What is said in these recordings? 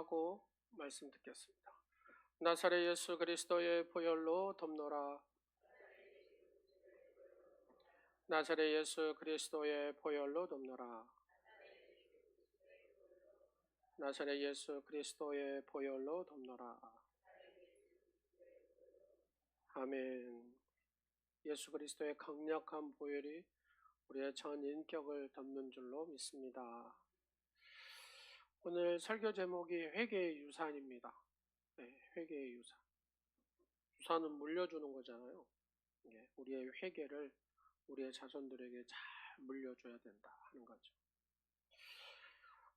기도하고 말씀 듣겠습니다. 나사렛 예수 그리스도의 보혈로 덮노라. 나사렛 예수 그리스도의 보혈로 덮노라. 나사렛 예수 그리스도의 보혈로 덮노라. 아멘. 예수 그리스도의 강력한 보혈이 우리의 전 인격을 덮는 줄로 믿습니다. 오늘 설교 제목이 회개의 유산입니다. 네, 회개의 유산. 유산은 물려주는 거잖아요. 우리의 회개를 우리의 자손들에게 잘 물려줘야 된다 하는 거죠.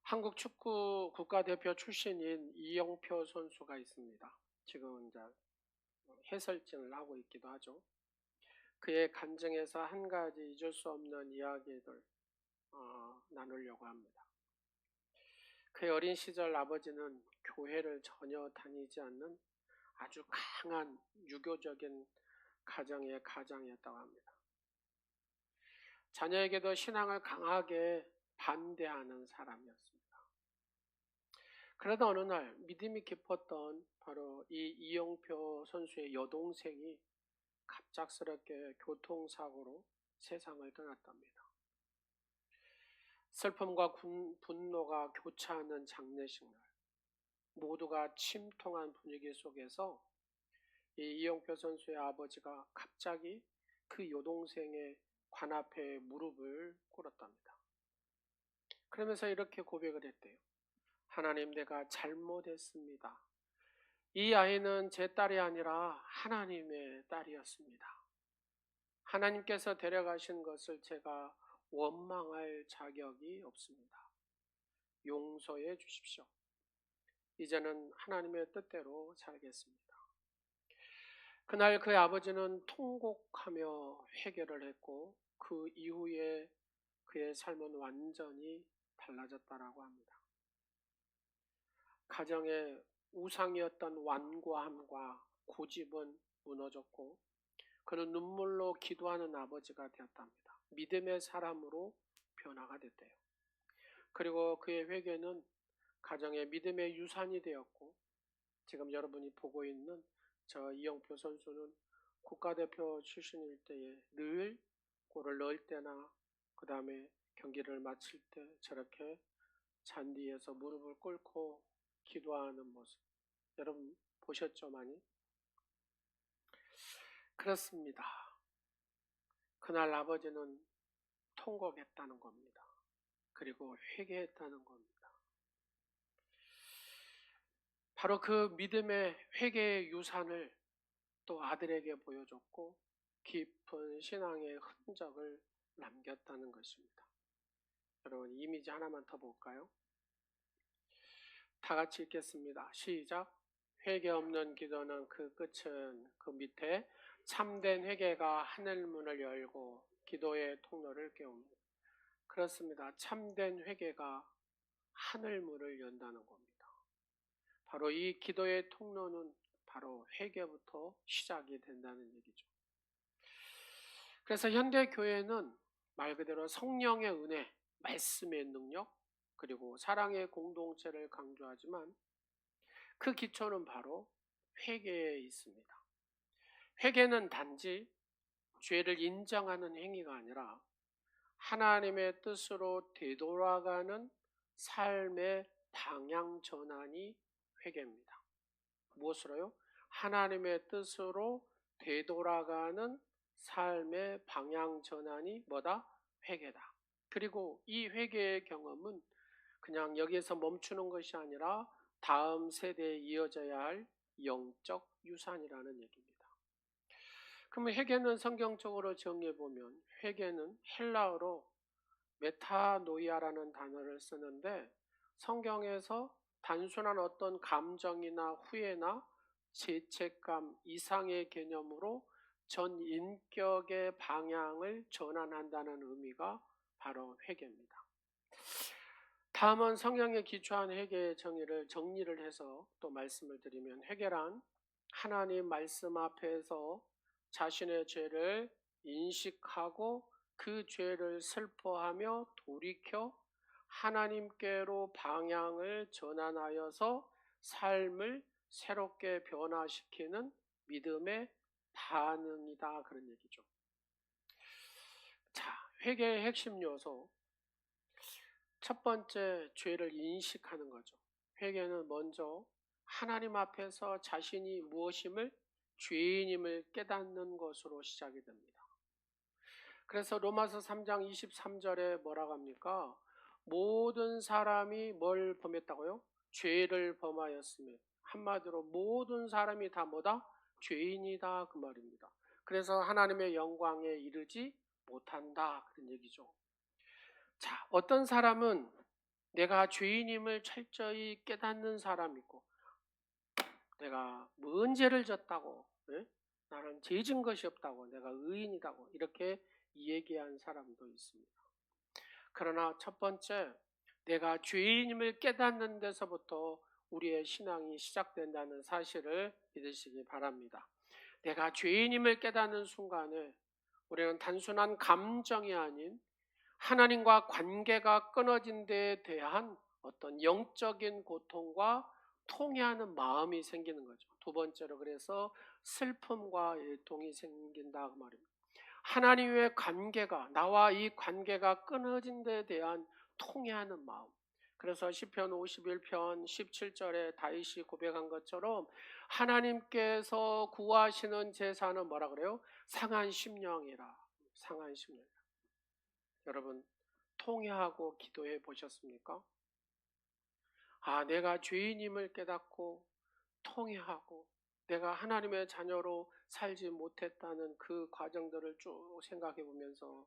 한국 축구 국가대표 출신인 이영표 선수가 있습니다. 지금 이제 해설진을 하고 있기도 하죠. 그의 간증에서 한 가지 잊을 수 없는 이야기를 나누려고 합니다. 그의 어린 시절 아버지는 교회를 전혀 다니지 않는 아주 강한 유교적인 가정의 가장이었다고 합니다. 자녀에게도 신앙을 강하게 반대하는 사람이었습니다. 그러다 어느 날 믿음이 깊었던 바로 이 이영표 선수의 여동생이 갑작스럽게 교통사고로 세상을 떠났답니다. 슬픔과 분노가 교차하는 장례식 날, 모두가 침통한 분위기 속에서 이 이영표 선수의 아버지가 갑자기 그 여동생의 관 앞에 무릎을 꿇었답니다. 그러면서 이렇게 고백을 했대요. 하나님, 내가 잘못했습니다. 이 아이는 제 딸이 아니라 하나님의 딸이었습니다. 하나님께서 데려가신 것을 제가 원망할 자격이 없습니다. 용서해 주십시오. 이제는 하나님의 뜻대로 살겠습니다. 그날 그의 아버지는 통곡하며 회개를 했고 그 이후에 그의 삶은 완전히 달라졌다라고 합니다. 가정의 우상이었던 완고함과 고집은 무너졌고 그는 눈물로 기도하는 아버지가 되었답니다. 믿음의 사람으로 변화가 됐대요. 그리고 그의 회개는 가정의 믿음의 유산이 되었고 지금 여러분이 보고 있는 저 이영표 선수는 국가대표 출신일 때에 늘 골을 넣을 때나 그 다음에 경기를 마칠 때 저렇게 잔디에서 무릎을 꿇고 기도하는 모습 여러분 보셨죠 많이? 그렇습니다. 그날 아버지는 통곡했다는 겁니다. 그리고 회개했다는 겁니다. 바로 그 믿음의 회개의 유산을 또 아들에게 보여줬고 깊은 신앙의 흔적을 남겼다는 것입니다. 여러분 이미지 하나만 더 볼까요? 다 같이 읽겠습니다. 시작. 회개 없는 기도는 그 끝은 그 밑에 참된 회개가 하늘문을 열고 기도의 통로를 깨웁니다. 그렇습니다. 참된 회개가 하늘문을 연다는 겁니다. 바로 이 기도의 통로는 바로 회개부터 시작이 된다는 얘기죠. 그래서 현대 교회는 말 그대로 성령의 은혜, 말씀의 능력, 그리고 사랑의 공동체를 강조하지만 그 기초는 바로 회개에 있습니다. 회개는 단지 죄를 인정하는 행위가 아니라 하나님의 뜻으로 되돌아가는 삶의 방향 전환이 회개입니다. 무엇으로요? 하나님의 뜻으로 되돌아가는 삶의 방향 전환이 뭐다? 회개다. 그리고 이 회개의 경험은 그냥 여기에서 멈추는 것이 아니라 다음 세대에 이어져야 할 영적 유산이라는 얘기입니다. 그러면 회개는 성경적으로 정리해보면 회개는 헬라어로 메타노이아라는 단어를 쓰는데 성경에서 단순한 어떤 감정이나 후회나 죄책감 이상의 개념으로 전 인격의 방향을 전환한다는 의미가 바로 회개입니다. 다음은 성경에 기초한 회개의 정리를 해서 또 말씀을 드리면 회개란 하나님 말씀 앞에서 자신의 죄를 인식하고 그 죄를 슬퍼하며 돌이켜 하나님께로 방향을 전환하여서 삶을 새롭게 변화시키는 믿음의 반응이다, 그런 얘기죠. 자, 회개의 핵심 요소. 첫 번째, 죄를 인식하는 거죠. 회개는 먼저 하나님 앞에서 자신이 무엇임을, 죄인임을 깨닫는 것으로 시작이 됩니다. 그래서 로마서 3장 23절에 뭐라고 합니까? 모든 사람이 뭘 범했다고요? 죄를 범하였으며, 한마디로 모든 사람이 다 뭐다? 죄인이다, 그 말입니다. 그래서 하나님의 영광에 이르지 못한다, 그런 얘기죠. 자, 어떤 사람은 내가 죄인임을 철저히 깨닫는 사람이고, 내가 뭔 죄를 졌다고, 나는 죄 진 것이 없다고, 내가 의인이다고 이렇게 얘기한 사람도 있습니다. 그러나 첫 번째, 내가 죄인임을 깨닫는 데서부터 우리의 신앙이 시작된다는 사실을 믿으시기 바랍니다. 내가 죄인임을 깨닫는 순간에 우리는 단순한 감정이 아닌 하나님과 관계가 끊어진 데에 대한 어떤 영적인 고통과 통회하는 마음이 생기는 거죠. 두 번째로 그래서 슬픔과 애통이 생긴다, 그 말입니다. 하나님의 관계가, 나와 이 관계가 끊어진 데에 대한 통회하는 마음. 그래서 시편 51편 17절에 다윗이 고백한 것처럼 하나님께서 구하시는 제사는 뭐라 그래요? 상한 심령이라. 상한 심령. 여러분, 통회하고 기도해 보셨습니까? 아, 내가 죄인임을 깨닫고 통회하고 내가 하나님의 자녀로 살지 못했다는 그 과정들을 쭉 생각해 보면서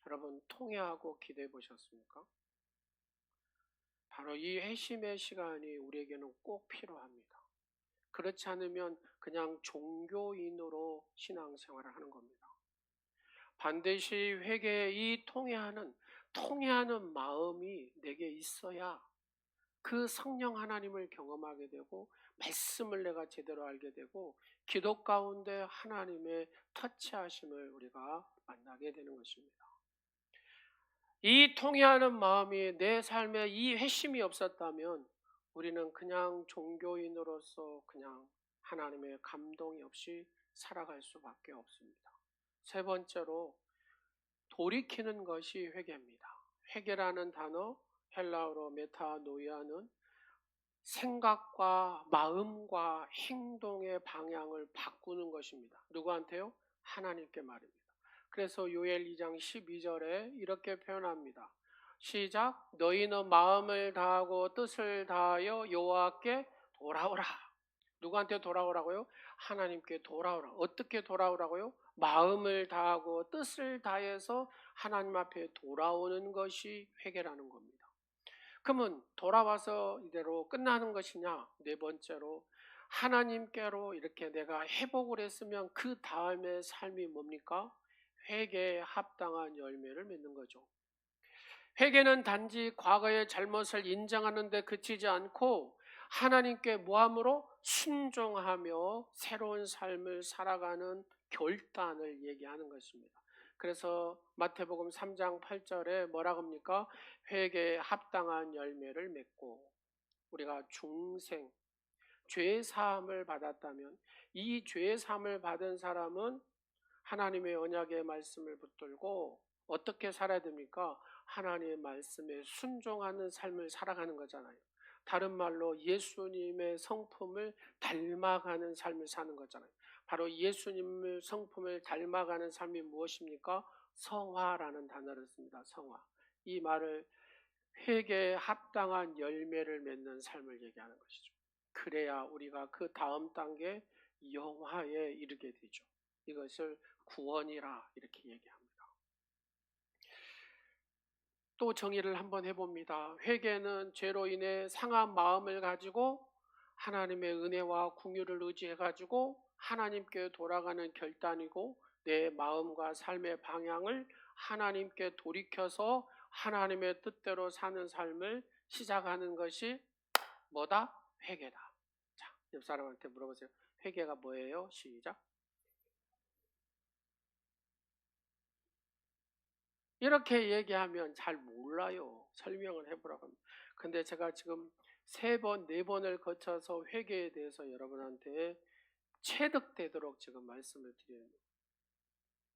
여러분, 통회하고 기도해 보셨습니까? 바로 이 회심의 시간이 우리에게는 꼭 필요합니다. 그렇지 않으면 그냥 종교인으로 신앙생활을 하는 겁니다. 반드시 회개의 이 통회하는 마음이 내게 있어야 그 성령 하나님을 경험하게 되고 말씀을 내가 제대로 알게 되고 기도 가운데 하나님의 터치하심을 우리가 만나게 되는 것입니다. 이 통회하는 마음이 내 삶에 이 회심이 없었다면 우리는 그냥 종교인으로서 그냥 하나님의 감동이 없이 살아갈 수밖에 없습니다. 세 번째로 돌이키는 것이 회개입니다. 회개라는 단어, 헬라어로 메타노이아는 생각과 마음과 행동의 방향을 바꾸는 것입니다. 누구한테요? 하나님께 말입니다. 그래서 요엘 2장 12절에 이렇게 표현합니다. 시작. 너희는 마음을 다하고 뜻을 다하여 여호와께 돌아오라. 누구한테 돌아오라고요? 하나님께 돌아오라. 어떻게 돌아오라고요? 마음을 다하고 뜻을 다해서 하나님 앞에 돌아오는 것이 회개라는 겁니다. 그러면 돌아와서 이대로 끝나는 것이냐? 네 번째로 하나님께로 이렇게 내가 회복을 했으면 그 다음의 삶이 뭡니까? 회개에 합당한 열매를 맺는 거죠. 회개는 단지 과거의 잘못을 인정하는 데 그치지 않고 하나님께 뭐함으로 순종하며 새로운 삶을 살아가는 결단을 얘기하는 것입니다. 그래서 마태복음 3장 8절에 뭐라고 합니까? 회개에 합당한 열매를 맺고 우리가 중생, 죄사함을 받았다면 이 죄사함을 받은 사람은 하나님의 언약의 말씀을 붙들고 어떻게 살아야 됩니까? 하나님의 말씀에 순종하는 삶을 살아가는 거잖아요. 다른 말로 예수님의 성품을 닮아가는 삶을 사는 거잖아요. 바로 예수님의 성품을 닮아가는 삶이 무엇입니까? 성화라는 단어를 씁니다. 성화. 이 말을 회개에 합당한 열매를 맺는 삶을 얘기하는 것이죠. 그래야 우리가 그 다음 단계 영화에 이르게 되죠. 이것을 구원이라 이렇게 얘기합니다. 또 정의를 한번 해봅니다. 회개는 죄로 인해 상한 마음을 가지고 하나님의 은혜와 긍휼을 의지해가지고 하나님께 돌아가는 결단이고 내 마음과 삶의 방향을 하나님께 돌이켜서 하나님의 뜻대로 사는 삶을 시작하는 것이 뭐다? 회개다. 자, 옆 사람한테 물어보세요. 회개가 뭐예요? 시작. 이렇게 얘기하면 잘 몰라요. 설명을 해보라고 합니다. 근데 제가 지금 3번, 4번을 거쳐서 회개에 대해서 여러분한테 체득되도록 지금 말씀을 드려요.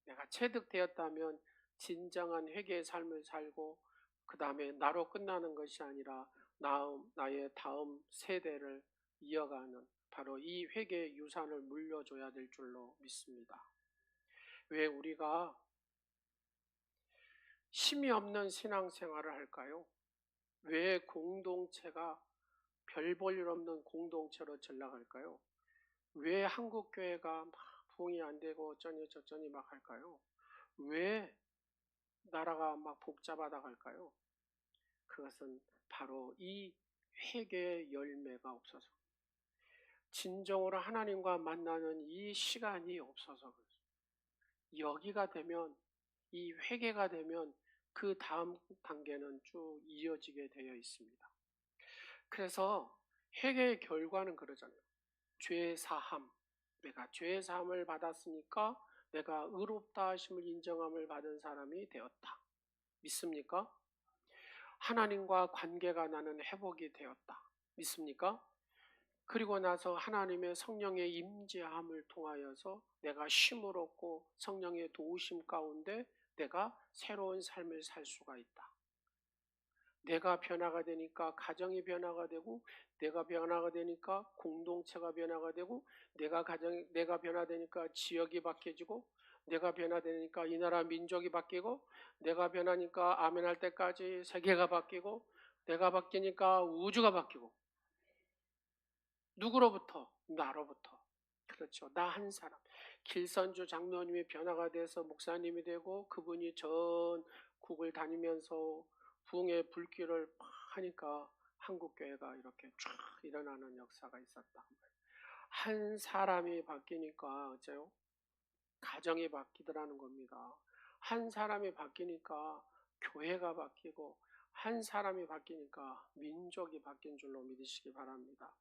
내가 체득되었다면 진정한 회개의 삶을 살고 그 다음에 나로 끝나는 것이 아니라 나의 다음 세대를 이어가는 바로 이 회개의 유산을 물려줘야 될 줄로 믿습니다. 왜 우리가 힘이 없는 신앙생활을 할까요? 왜 공동체가 별 볼 일 없는 공동체로 전락할까요? 왜 한국교회가 막 부흥이 안 되고 어쩌니 저쩌니 막 할까요? 왜 나라가 막 복잡하다 할까요? 그것은 바로 이 회개의 열매가 없어서, 진정으로 하나님과 만나는 이 시간이 없어서 그렇습니다. 여기가 되면, 이 회개가 되면 그 다음 단계는 쭉 이어지게 되어 있습니다. 그래서 회개의 결과는 그러잖아요. 죄 사함. 내가 죄 사함을 받았으니까 내가 의롭다 하심을 인정함을 받은 사람이 되었다. 믿습니까? 하나님과 관계가 나는 회복이 되었다. 믿습니까? 그리고 나서 하나님의 성령의 임재함을 통하여서 내가 쉼을 얻고 성령의 도우심 가운데 내가 새로운 삶을 살 수가 있다. 내가 변화가 되니까 가정이 변화가 되고, 내가 변화가 되니까 공동체가 변화가 되고, 내가 변화되니까 지역이 바뀌어지고, 내가 변화되니까 이 나라 민족이 바뀌고, 내가 변하니까 아멘할 때까지 세계가 바뀌고, 내가 바뀌니까 우주가 바뀌고. 누구로부터? 나로부터. 그렇죠. 나 한 사람. 길선주 장로님이 변화가 돼서 목사님이 되고, 그분이 전국을 다니면서 부흥의 불길을 막 하니까 한국교회가 이렇게 쫙 일어나는 역사가 있었다. 한 사람이 바뀌니까 어째요? 가정이 바뀌더라는 겁니다. 한 사람이 바뀌니까 교회가 바뀌고, 한 사람이 바뀌니까 민족이 바뀐 줄로 믿으시기 바랍니다.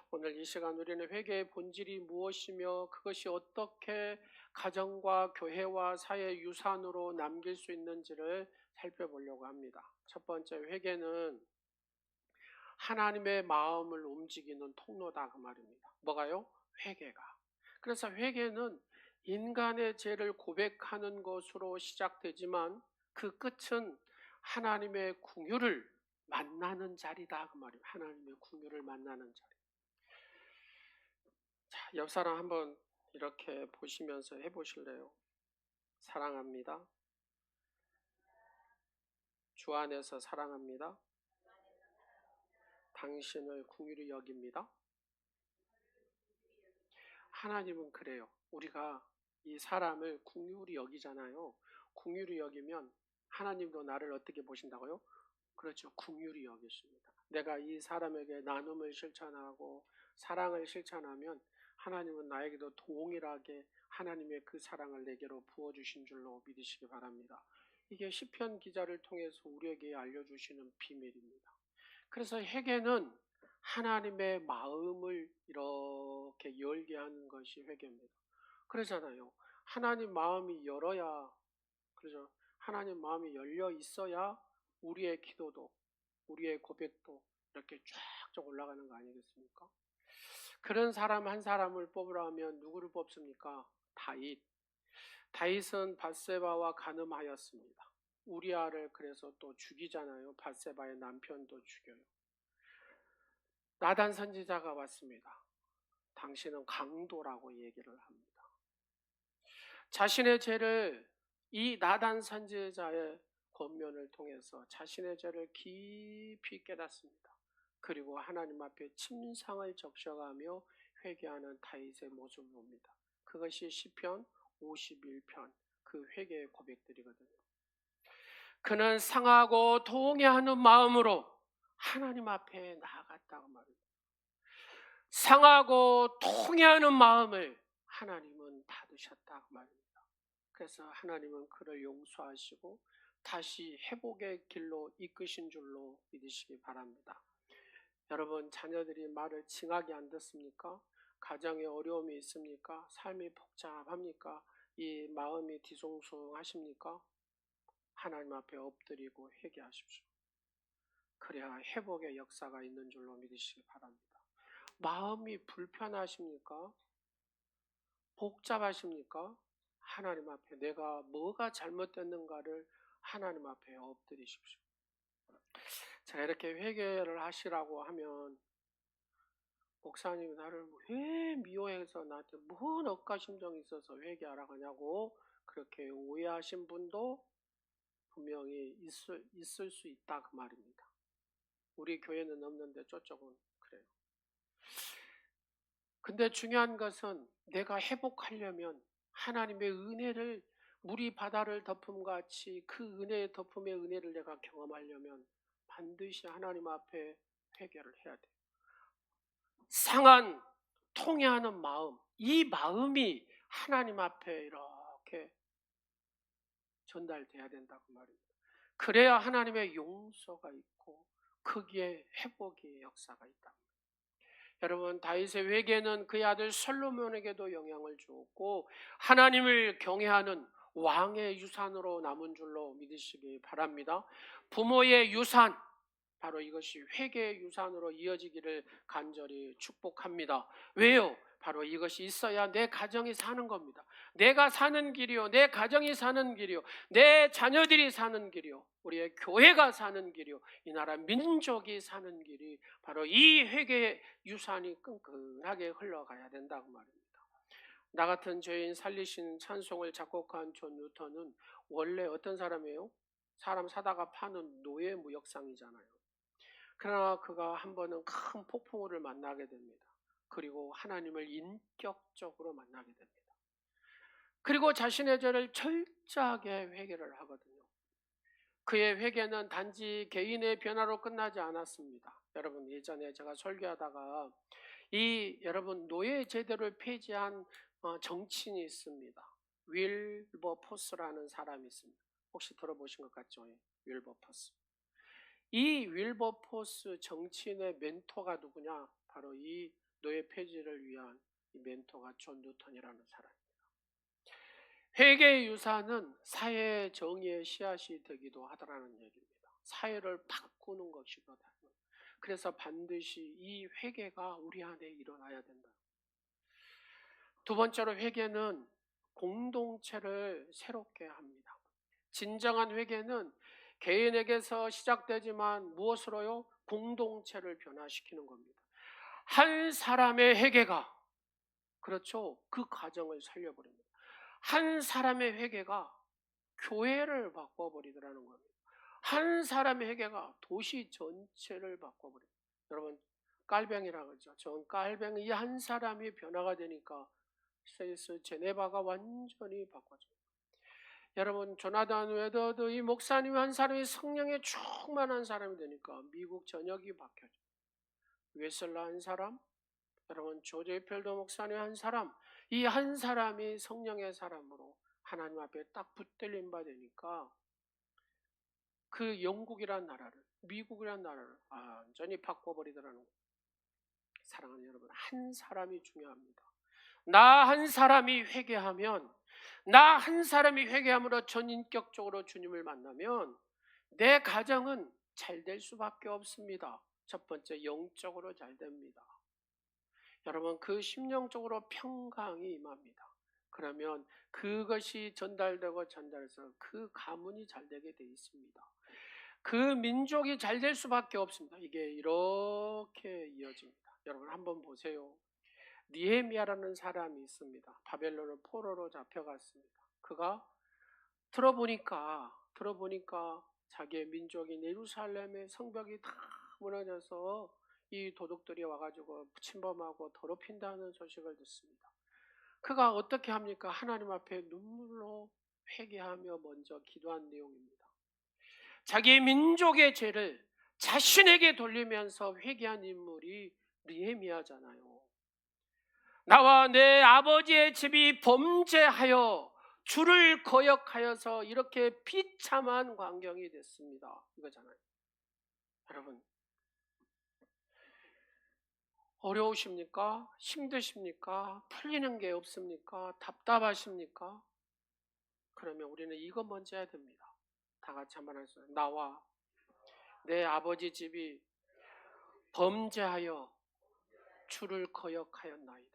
오늘 이 시간 우리는 회개의 본질이 무엇이며 그것이 어떻게 가정과 교회와 사회 유산으로 남길 수 있는지를 살펴보려고 합니다. 첫 번째, 회개는 하나님의 마음을 움직이는 통로다 그 말입니다. 뭐가요? 회개가. 그래서 회개는 인간의 죄를 고백하는 것으로 시작되지만 그 끝은 하나님의 긍휼을 만나는 자리다 그 말입니다. 하나님의 긍휼을 만나는 자리. 자, 옆 사람 한번 이렇게 보시면서 해보실래요? 사랑합니다. 주 안에서 사랑합니다. 당신을 긍휼히 여깁니다. 하나님은 그래요. 우리가 이 사람을 긍휼히 여기잖아요. 긍휼히 여기면 하나님도 나를 어떻게 보신다고요? 그렇죠. 긍휼히 여기십니다. 내가 이 사람에게 나눔을 실천하고 사랑을 실천하면 하나님은 나에게도 동일하게 하나님의 그 사랑을 내게로 부어주신 줄로 믿으시기 바랍니다. 이게 시편 기자를 통해서 우리에게 알려주시는 비밀입니다. 그래서 회개는 하나님의 마음을 이렇게 열게 하는 것이 회개입니다. 그러잖아요. 하나님 마음이 열어야, 그렇죠. 하나님 마음이 열려 있어야 우리의 기도도, 우리의 고백도 이렇게 쫙쫙 올라가는 거 아니겠습니까? 그런 사람 한 사람을 뽑으라 하면 누구를 뽑습니까? 다윗. 다윗은 밧세바와 간음하였습니다. 우리아를 그래서 또 죽이잖아요. 밧세바의 남편도 죽여요. 나단 선지자가 왔습니다. 당신은 강도라고 얘기를 합니다. 자신의 죄를, 이 나단 선지자의 권면을 통해서 자신의 죄를 깊이 깨닫습니다. 그리고 하나님 앞에 침상을 적셔가며 회개하는 다윗의 모습을 봅니다. 그것이 시편 51편 그 회개의 고백들이거든요. 그는 상하고 동해하는 마음으로 하나님 앞에 나아갔다고 말합니다. 상하고 통해하는 마음을 하나님은 닫으셨다고 말입니다. 그래서 하나님은 그를 용서하시고 다시 회복의 길로 이끄신 줄로 믿으시기 바랍니다. 여러분, 자녀들이 말을 징하게 안 듣습니까? 가정에 어려움이 있습니까? 삶이 복잡합니까? 이 마음이 뒤숭숭하십니까? 하나님 앞에 엎드리고 회개하십시오. 그래야 회복의 역사가 있는 줄로 믿으시기 바랍니다. 마음이 불편하십니까? 복잡하십니까? 하나님 앞에 내가 뭐가 잘못됐는가를 하나님 앞에 엎드리십시오. 제가 이렇게 회개를 하시라고 하면 목사님이 나를 왜 미워해서 나한테 뭔 억가심정이 있어서 회개하라고 하냐고 그렇게 오해하신 분도 분명히 있을 수 있다 그 말입니다. 우리 교회는 없는데 저쪽은 그래요. 근데 중요한 것은 내가 회복하려면 하나님의 은혜를 물이 바다를 덮음같이 그 은혜의 덮음의 은혜를 내가 경험하려면 반드시 하나님 앞에 회개를 해야 돼요. 상한 통회하는 마음, 이 마음이 하나님 앞에 이렇게 전달돼야 된다고 말입니다. 그래야 하나님의 용서가 있고 거기에 회복의 역사가 있다. 여러분, 다윗의 회개는 그의 아들 솔로몬에게도 영향을 주었고 하나님을 경외하는 왕의 유산으로 남은 줄로 믿으시기 바랍니다. 부모의 유산, 바로 이것이 회개의 유산으로 이어지기를 간절히 축복합니다. 왜요? 바로 이것이 있어야 내 가정이 사는 겁니다. 내가 사는 길이요, 내 가정이 사는 길이요, 내 자녀들이 사는 길이요, 우리의 교회가 사는 길이요, 이 나라 민족이 사는 길이 바로 이 회개의 유산이 끈끈하게 흘러가야 된다고 말입니다. 나 같은 죄인 살리신 찬송을 작곡한 존 뉴턴은 원래 어떤 사람이에요? 사람 사다가 파는 노예 무역상이잖아요. 그러나 그가 한 번은 큰 폭풍우를 만나게 됩니다. 그리고 하나님을 인격적으로 만나게 됩니다. 그리고 자신의 죄를 철저하게 회개를 하거든요. 그의 회개는 단지 개인의 변화로 끝나지 않았습니다. 여러분, 예전에 제가 설교하다가 여러분 노예 제도를 폐지한 정치인이 있습니다. 윌버포스라는 사람이 있습니다. 혹시 들어보신 것 같죠? 윌버포스. 이 윌버포스 정치인의 멘토가 누구냐? 바로 이 노예 폐지를 위한 이 멘토가 존 뉴턴이라는 사람입니다. 회개의 유산은 사회 정의의 씨앗이 되기도 하더라는 얘기입니다. 사회를 바꾸는 것이거든요. 그래서 반드시 이 회개가 우리 안에 일어나야 된다. 두 번째로 회개는 공동체를 새롭게 합니다. 진정한 회개는 개인에게서 시작되지만 무엇으로요? 공동체를 변화시키는 겁니다. 한 사람의 회개가, 그렇죠, 그 가정을 살려버립니다. 한 사람의 회개가 교회를 바꿔버리더라는 겁니다. 한 사람의 회개가 도시 전체를 바꿔버립니다. 여러분, 깔뱅이라고 그러죠. 전 깔뱅이 한 사람이 변화가 되니까 스위스 제네바가 완전히 바꿔져요. 여러분, 조나단 웨더드 이 목사님 한 사람이 성령에 충만한 사람이 되니까 미국 전역이 바뀌어져요. 웨슬라 한 사람, 여러분 조제펠더 목사님 한 사람, 이 한 사람이 성령의 사람으로 하나님 앞에 딱 붙들림 받으니까 그 영국이란 나라를, 미국이란 나라를 완전히 바꿔버리더라는 거예요. 사랑하는 여러분, 한 사람이 중요합니다. 나 한 사람이 회개하면, 나 한 사람이 회개함으로 전인격적으로 주님을 만나면 내 가정은 잘 될 수밖에 없습니다. 첫 번째, 영적으로 잘 됩니다. 여러분, 그 심령적으로 평강이 임합니다. 그러면 그것이 전달되고 전달해서 그 가문이 잘 되게 돼 있습니다. 그 민족이 잘 될 수밖에 없습니다. 이게 이렇게 이어집니다. 여러분 한번 보세요. 느헤미야라는 사람이 있습니다. 바벨론을 포로로 잡혀갔습니다. 그가 들어보니까 자기의 민족인 예루살렘의 성벽이 다 무너져서 이 도둑들이 와가지고 침범하고 더럽힌다는 소식을 듣습니다. 그가 어떻게 합니까? 하나님 앞에 눈물로 회개하며 먼저 기도한 내용입니다. 자기의 민족의 죄를 자신에게 돌리면서 회개한 인물이 느헤미야잖아요. 나와 내 아버지의 집이 범죄하여 주를 거역하여서 이렇게 비참한 광경이 됐습니다. 이거잖아요. 여러분, 어려우십니까? 힘드십니까? 풀리는 게 없습니까? 답답하십니까? 그러면 우리는 이거 먼저 해야 됩니다. 다 같이 한번 하세요. 나와 내 아버지 집이 범죄하여 주를 거역하였나이다.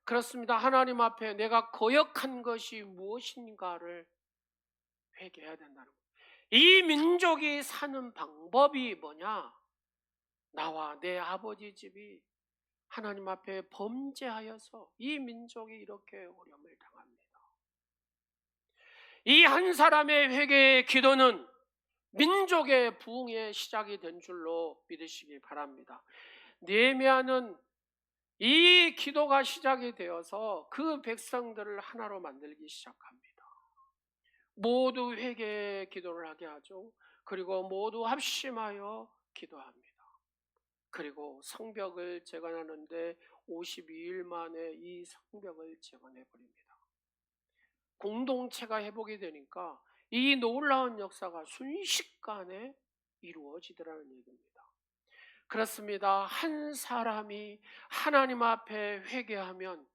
그렇습니다. 하나님 앞에 내가 거역한 것이 무엇인가를 회개해야 된다는 거예요. 이 민족이 사는 방법이 뭐냐? 나와 내 아버지 집이 하나님 앞에 범죄하여서 이 민족이 이렇게 어려움을 당합니다. 이 한 사람의 회개의 기도는 민족의 부흥의 시작이 된 줄로 믿으시기 바랍니다. 느헤미야는 이 기도가 시작이 되어서 그 백성들을 하나로 만들기 시작합니다. 모두 회개의 기도를 하게 하죠. 그리고 모두 합심하여 기도합니다. 그리고 성벽을 재건하는데 52일 만에 이 성벽을 재건해 버립니다. 공동체가 회복이 되니까 이 놀라운 역사가 순식간에 이루어지더라는 얘기입니다. 그렇습니다. 한 사람이 하나님 앞에 회개하면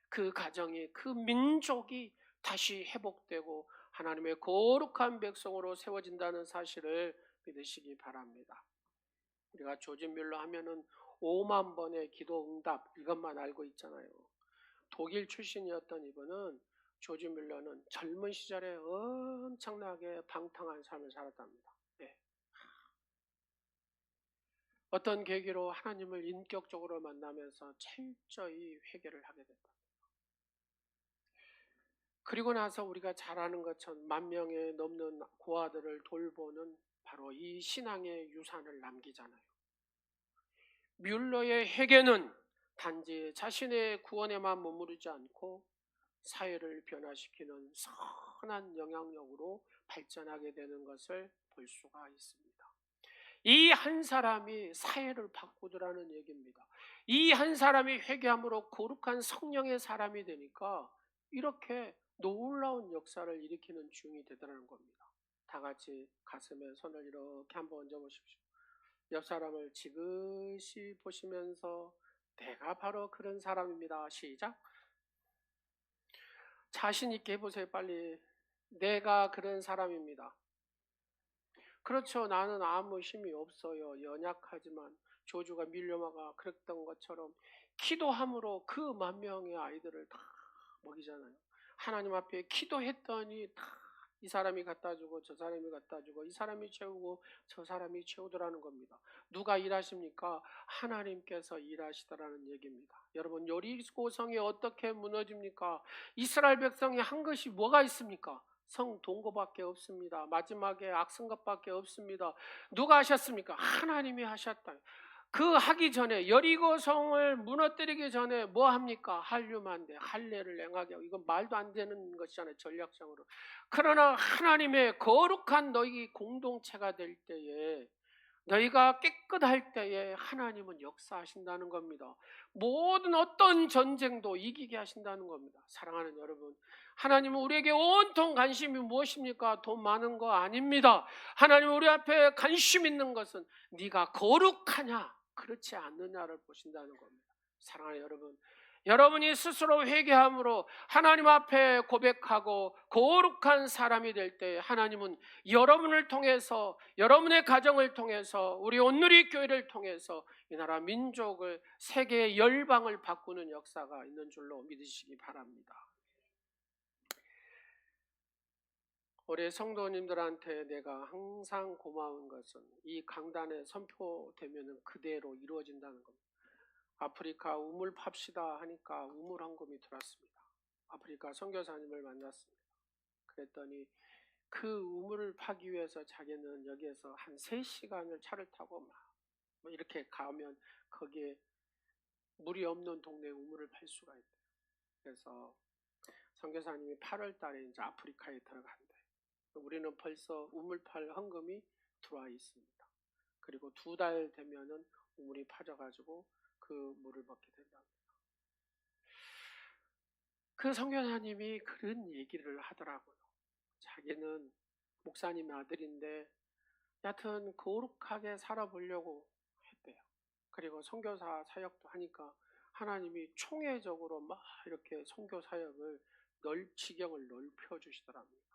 그 가정이, 그 민족이 다시 회복되고 하나님의 거룩한 백성으로 세워진다는 사실을 믿으시기 바랍니다. 우리가 조지 뮬러 하면은 5만 번의 기도 응답 이것만 알고 있잖아요. 독일 출신이었던 이분은, 조지 뮬러는 젊은 시절에 엄청나게 방탕한 삶을 살았답니다. 네. 어떤 계기로 하나님을 인격적으로 만나면서 철저히 회개를 하게 됐다. 그리고 나서 우리가 잘 아는 것처럼 10,000명에 넘는 고아들을 돌보는 바로 이 신앙의 유산을 남기잖아요. 뮬러의 회개는 단지 자신의 구원에만 머무르지 않고 사회를 변화시키는 선한 영향력으로 발전하게 되는 것을 볼 수가 있습니다. 이 한 사람이 사회를 바꾸더라는 얘기입니다. 이 한 사람이 회개함으로 거룩한 성령의 사람이 되니까 이렇게 놀라운 역사를 일으키는 중이 되더라는 겁니다. 다 같이 가슴에 손을 이렇게 한번 얹어 보십시오. 옆 사람을 지그시 보시면서 내가 바로 그런 사람입니다. 시작. 자신 있게 해보세요. 빨리. 내가 그런 사람입니다. 그렇죠. 나는 아무 힘이 없어요. 연약하지만 조주가 밀려마가 그랬던 것처럼 기도함으로 그 10,000명의 아이들을 다 먹이잖아요. 하나님 앞에 기도했더니 다 이 사람이 갖다 주고 저 사람이 갖다 주고 이 사람이 채우고 저 사람이 채우더라는 겁니다. 누가 일하십니까? 하나님께서 일하시더라는 얘기입니다. 여러분, 여리고성이 어떻게 무너집니까? 이스라엘 백성이 한 것이 뭐가 있습니까? 성동거밖에 없습니다. 마지막에 악성것밖에 없습니다. 누가 하셨습니까? 하나님이 하셨다. 그 하기 전에, 여리고성을 무너뜨리기 전에 뭐 합니까? 한류만대, 할례를 행하게 하고, 이건 말도 안 되는 것이잖아요, 전략상으로. 그러나 하나님의 거룩한 너희 공동체가 될 때에, 너희가 깨끗할 때에 하나님은 역사하신다는 겁니다. 모든 어떤 전쟁도 이기게 하신다는 겁니다. 사랑하는 여러분, 하나님은 우리에게 온통 관심이 무엇입니까? 돈 많은 거 아닙니다. 하나님은 우리 앞에 관심 있는 것은 네가 거룩하냐 그렇지 않느냐를 보신다는 겁니다. 사랑하는 여러분, 여러분이 스스로 회개함으로 하나님 앞에 고백하고 거룩한 사람이 될 때 하나님은 여러분을 통해서, 여러분의 가정을 통해서, 우리 온누리 교회를 통해서 이 나라 민족을, 세계의 열방을 바꾸는 역사가 있는 줄로 믿으시기 바랍니다. 우리 성도님들한테 내가 항상 고마운 것은 이 강단에 선포되면 그대로 이루어진다는 겁니다. 아프리카 우물 팝시다 하니까 우물 헌금이 들어왔습니다. 아프리카 선교사님을 만났습니다. 그랬더니 그 우물을 파기 위해서 자기는 여기에서 한 3시간을 차를 타고 막 이렇게 가면 거기에 물이 없는 동네에 우물을 팔 수가 있대요. 그래서 선교사님이 8월 달에 이제 아프리카에 들어간대. 우리는 벌써 우물팔 헌금이 들어와 있습니다. 그리고 2달 되면은 우물이 파져가지고 그 물을 먹게 된답니다. 그 선교사님이 그런 얘기를 하더라고요. 자기는 목사님의 아들인데 여하튼 거룩하게 살아보려고 했대요. 그리고 선교사 사역도 하니까 하나님이 총회적으로 막 이렇게 선교 사역을 지경을 넓혀 주시더랍니다.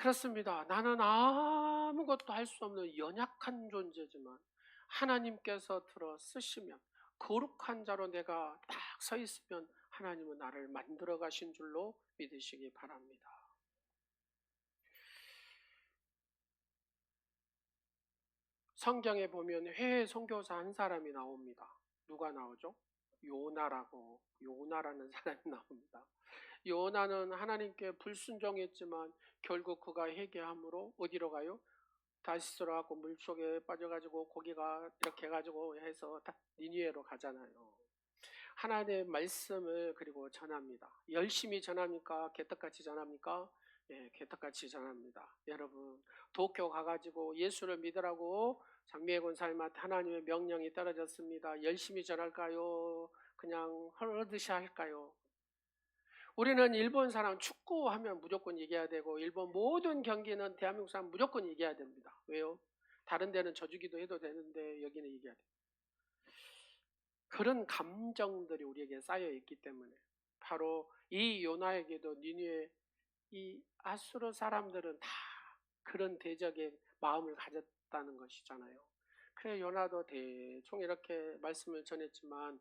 그렇습니다. 나는 아무것도 할 수 없는 연약한 존재지만 하나님께서 들어 쓰시면 거룩한 자로 내가 딱 서 있으면 하나님은 나를 만들어 가신 줄로 믿으시기 바랍니다. 성경에 보면 회의 선교사 한 사람이 나옵니다. 누가 나오죠? 요나라는 사람이 나옵니다. 요나는 하나님께 불순종했지만 결국 그가 회개함으로 어디로 가요? 다시스로 하고 물속에 빠져가지고 고기가 이렇게 해가지고 해서 니느웨로 가잖아요. 하나님의 말씀을 그리고 전합니다. 열심히 전합니까? 개떡같이 전합니까? 예, 개떡같이 전합니다. 여러분 도쿄 가가지고 예수를 믿으라고 장미의 권사님한테 하나님의 명령이 떨어졌습니다. 열심히 전할까요? 그냥 헐르듯이 할까요? 우리는 일본 사람 축구하면 무조건 이겨야 되고 일본 모든 경기는 대한민국 사람 무조건 이겨야 됩니다. 왜요? 다른 데는 져주기도 해도 되는데 여기는 이겨야 돼요. 그런 감정들이 우리에게 쌓여 있기 때문에 바로 이 요나에게도 니느웨 이 아수르 사람들은 다 그런 대적의 마음을 가졌다는 것이잖아요. 그래 요나도 대충 이렇게 말씀을 전했지만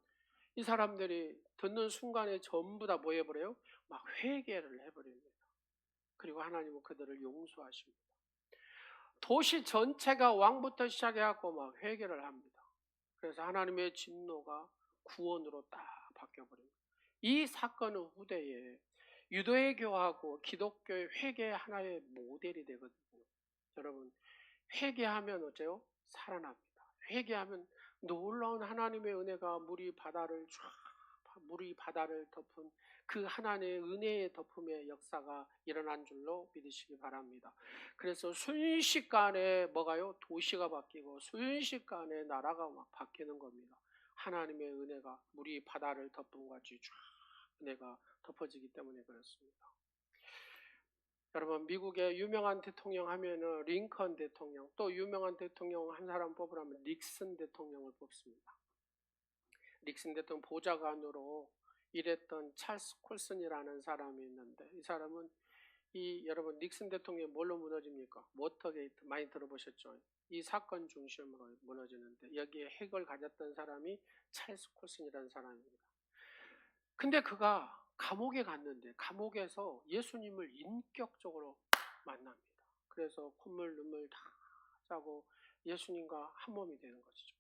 이 사람들이 듣는 순간에 전부 다 뭐 해버려요? 막 회개를 해버립니다. 그리고 하나님은 그들을 용서하십니다. 도시 전체가 왕부터 시작해갖고 막 회개를 합니다. 그래서 하나님의 진노가 구원으로 딱 바뀌어버립니다. 이 사건은 후대에 유대교하고 기독교의 회개 하나의 모델이 되거든요. 여러분 회개하면 어째요? 살아납니다. 회개하면 놀라운 하나님의 은혜가 물이 바다를 덮은 그 하나님의 은혜의 덮음의 역사가 일어난 줄로 믿으시기 바랍니다. 그래서 순식간에 뭐가요? 도시가 바뀌고 순식간에 나라가 막 바뀌는 겁니다. 하나님의 은혜가 물이 바다를 덮은 같이 쫙 은혜가 덮어지기 때문에 그렇습니다. 여러분 미국의 유명한 대통령 하면은 링컨 대통령, 또 유명한 대통령 한 사람 뽑으라면 닉슨 대통령을 뽑습니다. 닉슨 대통령 보좌관으로 일했던 찰스 콜슨이라는 사람이 있는데 이 사람은 여러분 닉슨 대통령이 뭘로 무너집니까? 워터게이트 많이 들어보셨죠? 이 사건 중심으로 무너지는데 여기에 핵을 가졌던 사람이 찰스 콜슨이라는 사람입니다. 근데 그가 감옥에 갔는데 감옥에서 예수님을 인격적으로 만납니다. 그래서 콧물 눈물 다 짜고 예수님과 한 몸이 되는 것이죠.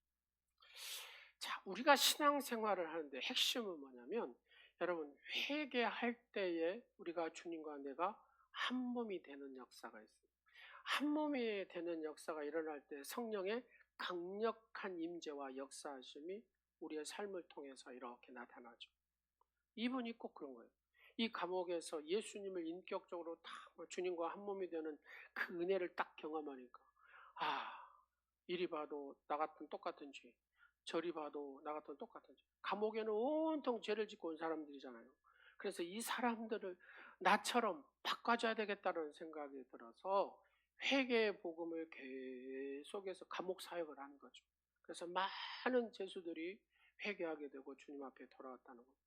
자, 우리가 신앙생활을 하는데 핵심은 뭐냐면 여러분 회개할 때에 우리가 주님과 내가 한 몸이 되는 역사가 있어요. 한 몸이 되는 역사가 일어날 때 성령의 강력한 임재와 역사하심이 우리의 삶을 통해서 이렇게 나타나죠. 이분이 꼭 그런 거예요. 이 감옥에서 예수님을 인격적으로 딱 주님과 한 몸이 되는 그 은혜를 딱 경험하니까 이리 봐도 나 같은 똑같은 죄, 저리 봐도 나 같은 똑같은 죄. 감옥에는 온통 죄를 짓고 온 사람들이잖아요. 그래서 이 사람들을 나처럼 바꿔줘야 되겠다는 생각이 들어서 회개의 복음을 계속해서 감옥 사역을 하는 거죠. 그래서 많은 죄수들이 회개하게 되고 주님 앞에 돌아왔다는 겁니다.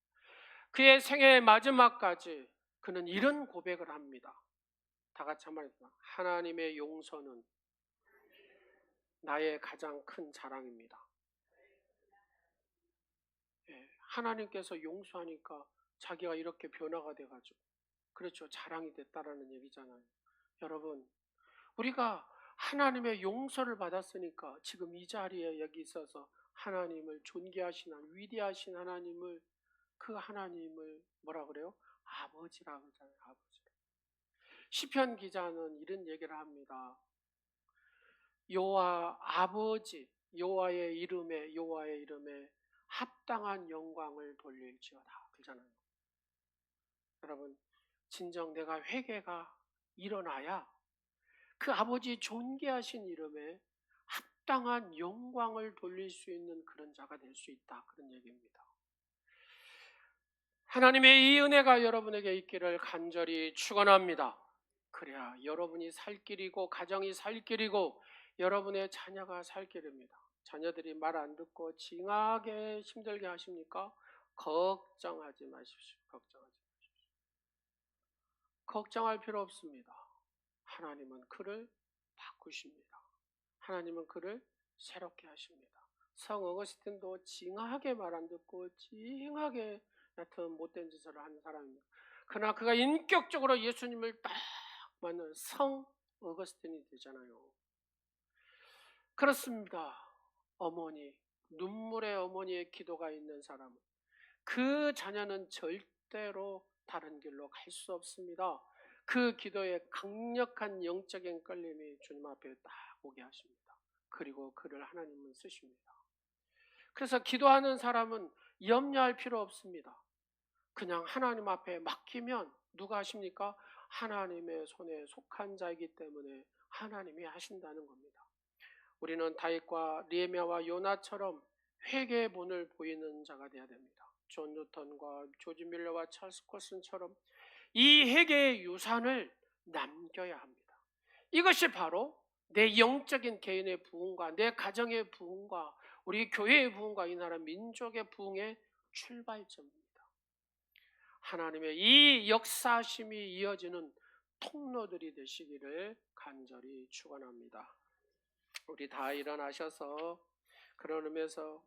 그의 생애의 마지막까지 그는 이런 고백을 합니다. 다 같이 한번 해봅시다. 하나님의 용서는 나의 가장 큰 자랑입니다. 하나님께서 용서하니까 자기가 이렇게 변화가 돼가지고 그렇죠. 자랑이 됐다라는 얘기잖아요. 여러분 우리가 하나님의 용서를 받았으니까 지금 이 자리에 여기 있어서 하나님을 존귀하신 위대하신 하나님을 그 하나님을 뭐라 그래요? 아버지라고 하잖아요. 아버지. 시편 기자는 이런 얘기를 합니다. 여호와 아버지 여호와의 이름에 합당한 영광을 돌릴지어다 그러잖아요. 여러분 진정 내가 회개가 일어나야 그 아버지 존귀하신 이름에 합당한 영광을 돌릴 수 있는 그런 자가 될 수 있다 그런 얘기입니다. 하나님의 이 은혜가 여러분에게 있기를 간절히 축원합니다. 그래야 여러분이 살 길이고 가정이 살 길이고 여러분의 자녀가 살 길입니다. 자녀들이 말 안 듣고 징하게 힘들게 하십니까? 걱정하지 마십시오. 걱정할 필요 없습니다. 하나님은 그를 바꾸십니다. 하나님은 그를 새롭게 하십니다. 성 어거스틴도 징하게 말 안 듣고 징하게 여튼 못된 짓을 한 사람입니다. 그러나 그가 인격적으로 예수님을 딱 맞는 성 어거스틴이 되잖아요. 그렇습니다. 어머니, 눈물의 어머니의 기도가 있는 사람은 그 자녀는 절대로 다른 길로 갈 수 없습니다. 그 기도에 강력한 영적인 끌림이 주님 앞에 딱 오게 하십니다. 그리고 그를 하나님은 쓰십니다. 그래서 기도하는 사람은 염려할 필요 없습니다. 그냥 하나님 앞에 맡기면 누가 하십니까? 하나님의 손에 속한 자이기 때문에 하나님이 하신다는 겁니다. 우리는 다윗과 느헤미야와 요나처럼 회개의 본을 보이는 자가 되어야 됩니다. 존 뉴턴과 조지 밀러와 찰스 콜슨처럼 이 회개의 유산을 남겨야 합니다. 이것이 바로 내 영적인 개인의 부흥과 내 가정의 부흥과 우리 교회의 부흥과 이 나라 민족의 부흥의 출발점입니다. 하나님의 이 역사심이 이어지는 통로들이 되시기를 간절히 축원합니다. 우리 다 일어나셔서 그런 의미에서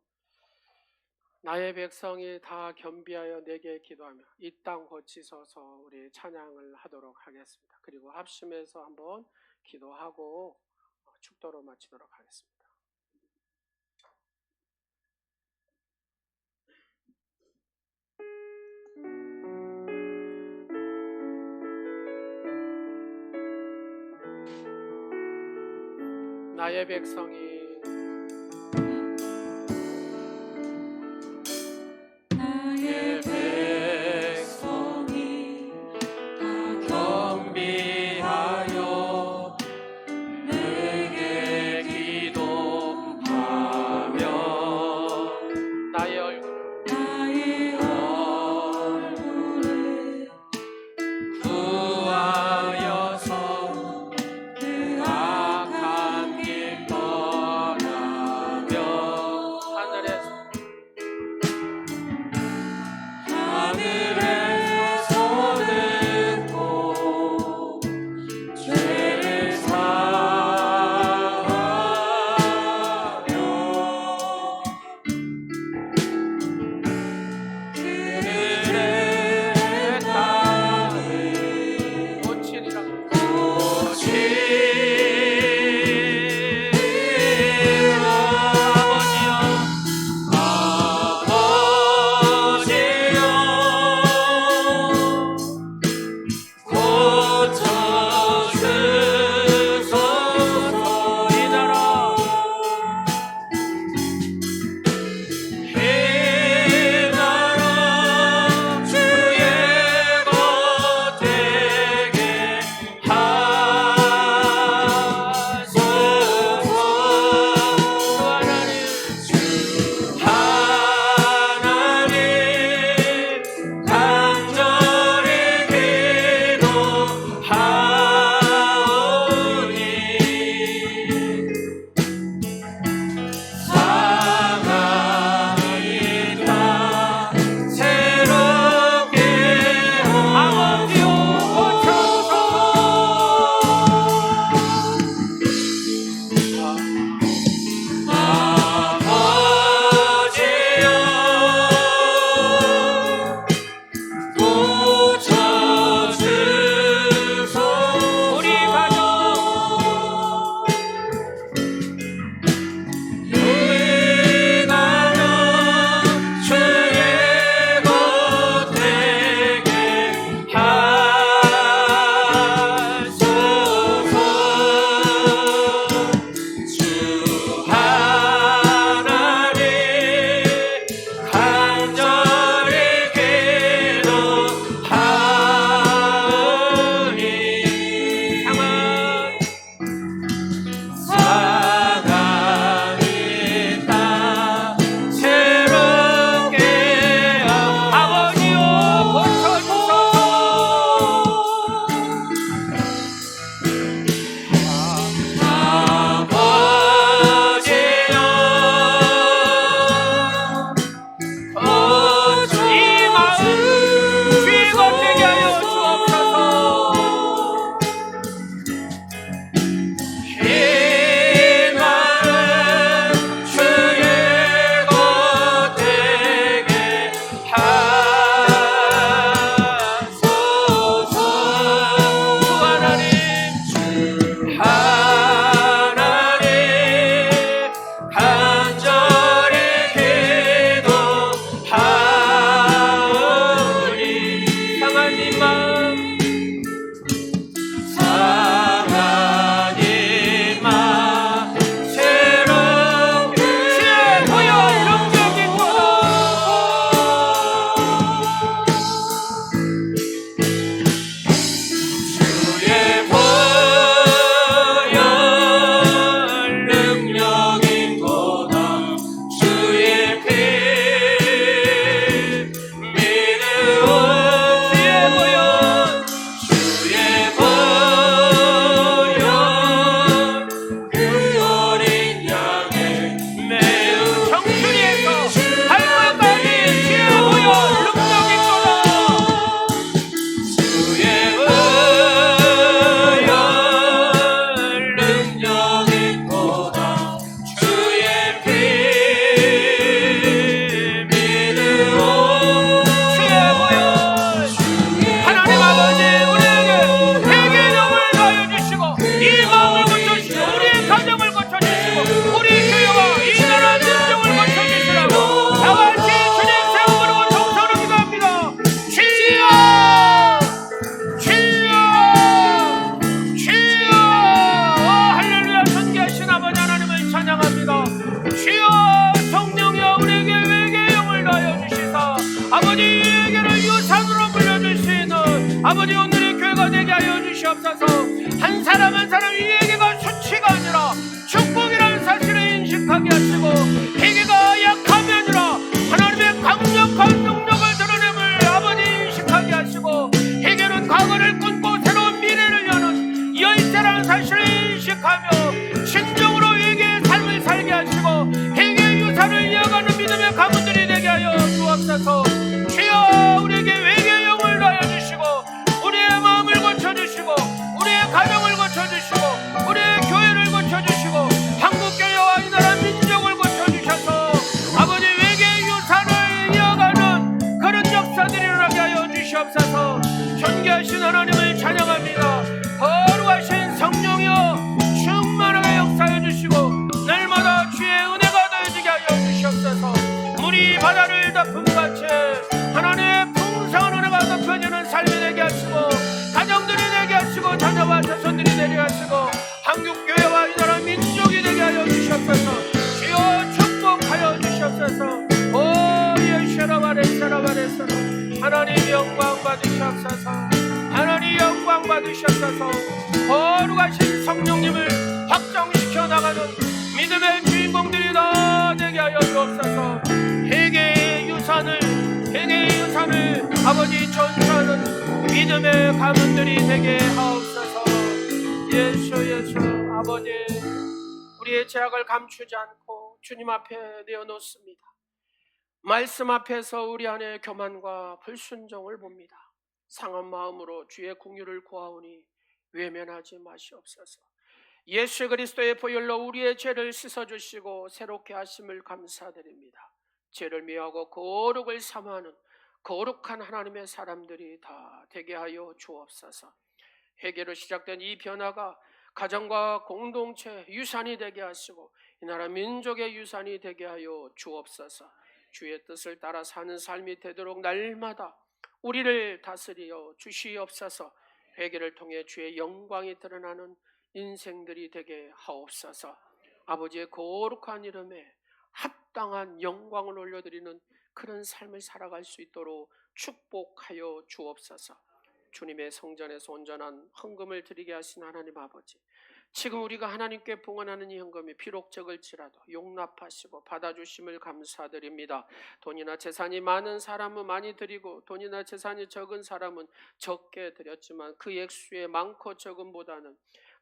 나의 백성이 다 겸비하여 내게 기도하며 이 땅 고치소서 우리 찬양을 하도록 하겠습니다. 그리고 합심해서 한번 기도하고 축도로 마치도록 하겠습니다. 나의 백성이 주시옵소서. 한 사람 한 사람 이 회개가 수치가 아니라 축복이라는 사실을 인식하게 하시고, 회개가 약함이 아니라 하나님의 강력한 능력을 드러냄을 아버지 인식하게 하시고, 회개는 과거를 끊고 새로운 미래를 여는 열쇠라는 사실을 인식하며 진정으로 회개의 삶을 살게 하시고, 회개의 유산을 이어가는 믿음의 가문들이 되게 하여 주옵소서. 주여, 우리에게 회개의 영을 더하여 주시고, 우리의 마음을 고쳐주시고, 우리의 가정을 고쳐주시고, 우리의 교회를 고쳐주시고, 한국교회와 이 나라 민족을 고쳐주셔서 아버지 회개의 유산을 이어가는 그런 역사들이 일어나게 하여 주시옵소서. 존귀하신 하나님을 찬양합니다. 거룩하신 성령이여 충만하게 역사해 주시고, 날마다 주의 은혜가 더해지게 하여 주시옵소서. 물이 바다를 덮음같이 하나님의 풍성한 은혜가 덮여지는 삶이 되게 하시고, 가정들이 되게 하시고, 자녀와 자손들이 되게 하시고, 한국교회와 이 나라 민족이 되게 하여 주시옵소서. 주여 축복하여 주시옵소서. 오 예시라바레사라바레사라. 하나님 영광 받으시옵소서. 하나님 영광 받으시옵소서. 거룩하신 성령님을 확장시켜 나가는 믿음의 주인공들이 다 되게 하여 주옵소서. 회개의 유산을 아버지 전수하는 믿음의 가문들이 되게 하옵소서. 예수 아버지, 우리의 죄악을 감추지 않고 주님 앞에 내어놓습니다. 말씀 앞에서 우리 안에 교만과 불순종을 봅니다. 상한 마음으로 주의 긍휼을 구하오니 외면하지 마시옵소서. 예수 그리스도의 보혈로 우리의 죄를 씻어주시고 새롭게 하심을 감사드립니다. 죄를 미워하고 거룩을 사모하는 거룩한 하나님의 사람들이 다 되게 하여 주옵소서. 회개로 시작된 이 변화가 가정과 공동체 유산이 되게 하시고 이 나라 민족의 유산이 되게 하여 주옵소서. 주의 뜻을 따라 사는 삶이 되도록 날마다 우리를 다스려 주시옵소서. 회개를 통해 주의 영광이 드러나는 인생들이 되게 하옵소서. 아버지의 거룩한 이름에 합당한 영광을 올려드리는 그런 삶을 살아갈 수 있도록 축복하여 주옵소서. 주님의 성전에서 온전한 헌금을 드리게 하신 하나님 아버지, 지금 우리가 하나님께 봉헌하는 이 헌금이 비록 적을지라도 용납하시고 받아주심을 감사드립니다. 돈이나 재산이 많은 사람은 많이 드리고 돈이나 재산이 적은 사람은 적게 드렸지만 그 액수의 많고 적음보다는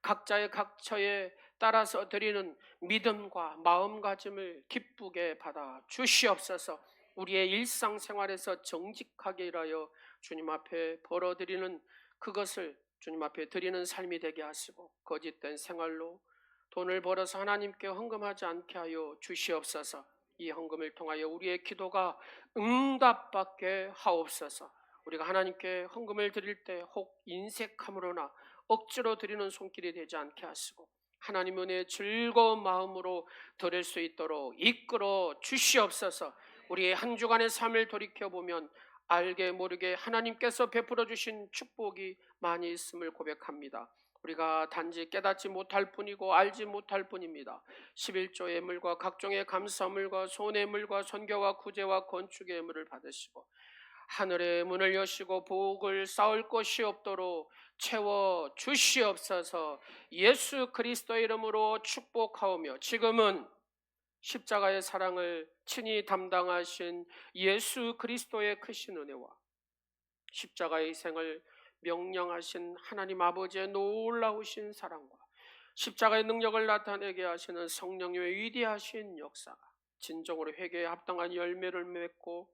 각자의 각처에 따라서 드리는 믿음과 마음가짐을 기쁘게 받아 주시옵소서. 우리의 일상생활에서 정직하게 일하여 주님 앞에 벌어드리는 그것을 주님 앞에 드리는 삶이 되게 하시고, 거짓된 생활로 돈을 벌어서 하나님께 헌금하지 않게 하여 주시옵소서. 이 헌금을 통하여 우리의 기도가 응답받게 하옵소서. 우리가 하나님께 헌금을 드릴 때 혹 인색함으로나 억지로 드리는 손길이 되지 않게 하시고 하나님 은혜의 즐거운 마음으로 드릴 수 있도록 이끌어 주시옵소서. 우리의 한 주간의 삶을 돌이켜보면 알게 모르게 하나님께서 베풀어 주신 축복이 많이 있음을 고백합니다. 우리가 단지 깨닫지 못할 뿐이고 알지 못할 뿐입니다. 11조 예물과 각종의 감사물과 손해물과 선교와 구제와 건축의 예물을 받으시고 하늘의 문을 여시고 복을 쌓을 것이 없도록 채워 주시옵소서. 예수 그리스도의 이름으로 축복하오며, 지금은 십자가의 사랑을 친히 담당하신 예수 그리스도의 크신 은혜와 십자가의 희생을 명령하신 하나님 아버지의 놀라우신 사랑과 십자가의 능력을 나타내게 하시는 성령님의 위대하신 역사가 진정으로 회개에 합당한 열매를 맺고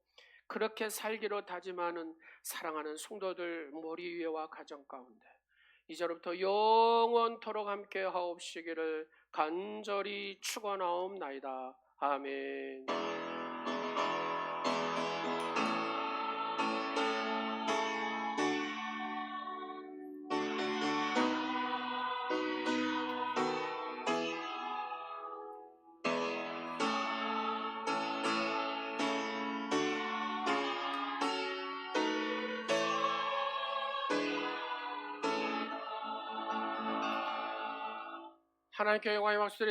그렇게 살기로 다짐하는 사랑하는 성도들 머리 위에와 가정 가운데 이제로부터 영원토록 함께 하옵시기를 간절히 축원하옵나이다. 아멘. 하나님께 영광의 박수를